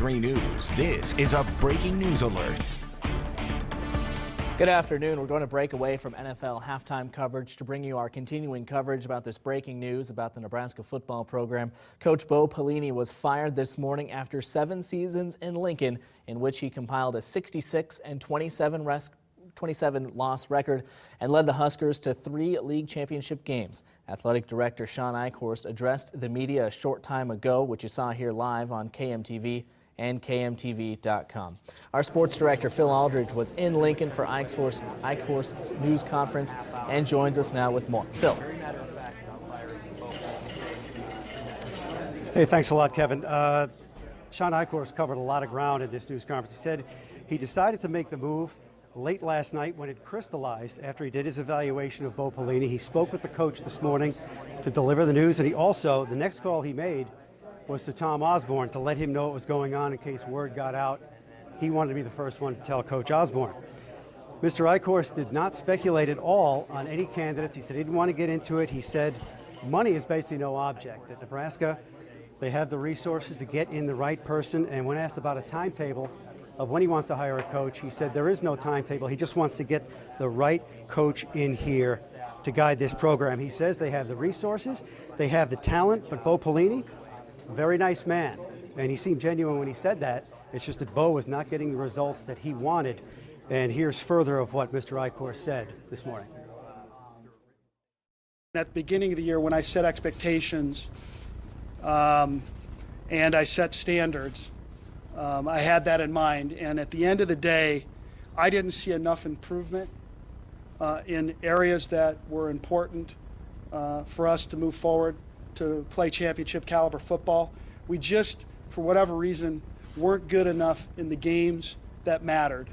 3 News, this is a breaking news alert. Good afternoon. We're going to break away from NFL halftime coverage to bring you our continuing coverage about this breaking news about the Nebraska football program. Coach Bo Pelini was fired this morning after 7 seasons in Lincoln, in which he compiled a 66-27 loss record and led the Huskers to 3 league championship games. Athletic Director Shawn Eichorst addressed the media a short time ago, which you saw here live on KMTV and KMTV.com. Our sports director Phil Aldredge was in Lincoln for Eichhorst's news conference and joins us now with more. Phil. Hey, thanks a lot, Kevin. Shawn Eichorst covered a lot of ground at this news conference. He said he decided to make the move late last night when it crystallized after he did his evaluation of Bo Pelini. He spoke with the coach this morning to deliver the news, and he also, the next call he made was to Tom Osborne to let him know what was going on in case word got out. He wanted to be the first one to tell Coach Osborne. Mr. Eichhorst did not speculate at all on any candidates. He said he didn't want to get into it. He said money is basically no object. At Nebraska, they have the resources to get in the right person, and when asked about a timetable of when he wants to hire a coach, he said there is no timetable. He just wants to get the right coach in here to guide this program. He says they have the resources, they have the talent, but Bo Pelini, a very nice man, and he seemed genuine when he said that. It's just that Bo was not getting the results that he wanted. And here's further of what Mr. Eichhorst said this morning. At the beginning of the year, when I set expectations and I set standards, I had that in mind. And at the end of the day, I didn't see enough improvement in areas that were important for us to move forward to play championship caliber football. We just, for whatever reason, weren't good enough in the games that mattered.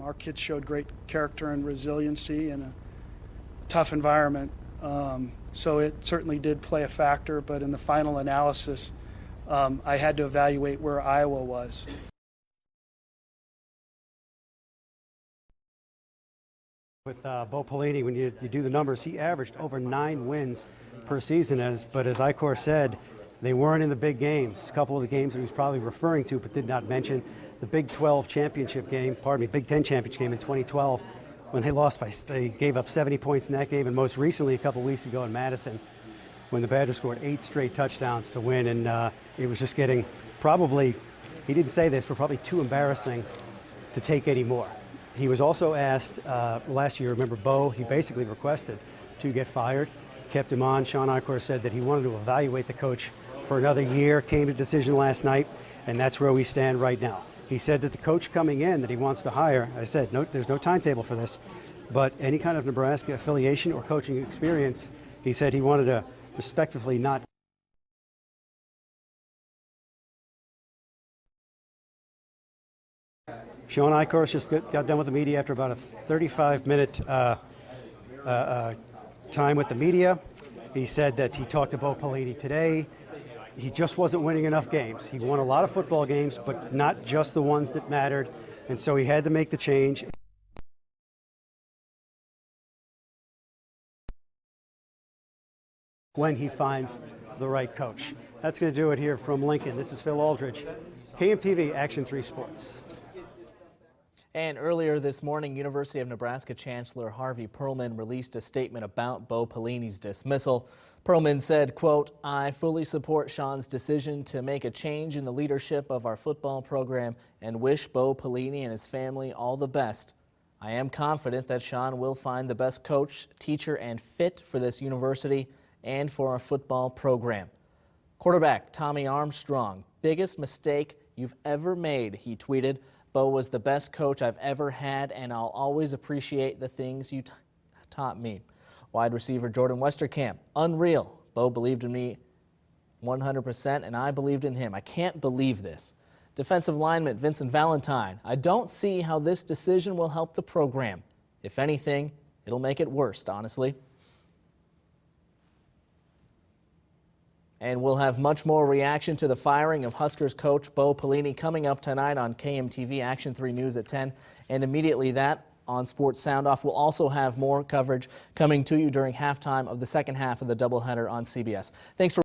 Our kids showed great character and resiliency in a tough environment. So it certainly did play a factor, but in the final analysis, I had to evaluate where Iowa was. With Bo Pelini, when you do the numbers, he averaged over 9 wins per season. But as Eichhorst said, they weren't in the big games. A couple of the games he was probably referring to but did not mention, the Big 12 championship game, Big 10 championship game in 2012, when they gave up 70 points in that game, and most recently a couple weeks ago in Madison, when the Badgers scored 8 straight touchdowns to win, and it was just getting probably, he didn't say this, but probably too embarrassing to take any more. He was also asked last year, remember Bo, he basically requested to get fired, kept him on. Shawn Eichhorst said that he wanted to evaluate the coach for another year, came to a decision last night, and that's where we stand right now. He said that the coach coming in that he wants to hire, I said, no, there's no timetable for this, but any kind of Nebraska affiliation or coaching experience, he said he wanted to respectively not. Shawn Eichorst just got done with the media after about a 35-minute time with the media. He said that he talked to Bo Pelini today. He just wasn't winning enough games. He won a lot of football games, but not just the ones that mattered, and so he had to make the change. When he finds the right coach. That's going to do it here from Lincoln. This is Phil Aldredge, KMTV Action 3 Sports. And earlier this morning, University of Nebraska Chancellor Harvey Perlman released a statement about Bo Pelini's dismissal. Perlman said, quote, "I fully support Shawn's decision to make a change in the leadership of our football program and wish Bo Pelini and his family all the best. I am confident that Shawn will find the best coach, teacher, and fit for this university and for our football program." Quarterback Tommy Armstrong, "Biggest mistake you've ever made," he tweeted. "Bo was the best coach I've ever had, and I'll always appreciate the things you taught me." Wide receiver Jordan Westerkamp, "Unreal. Bo believed in me 100%, and I believed in him. I can't believe this." Defensive lineman Vincent Valentine, "I don't see how this decision will help the program. If anything, it'll make it worse, honestly." And we'll have much more reaction to the firing of Huskers coach Bo Pelini coming up tonight on KMTV Action 3 News at 10. And immediately that on Sports Sound Off. We'll also have more coverage coming to you during halftime of the second half of the doubleheader on CBS. Thanks for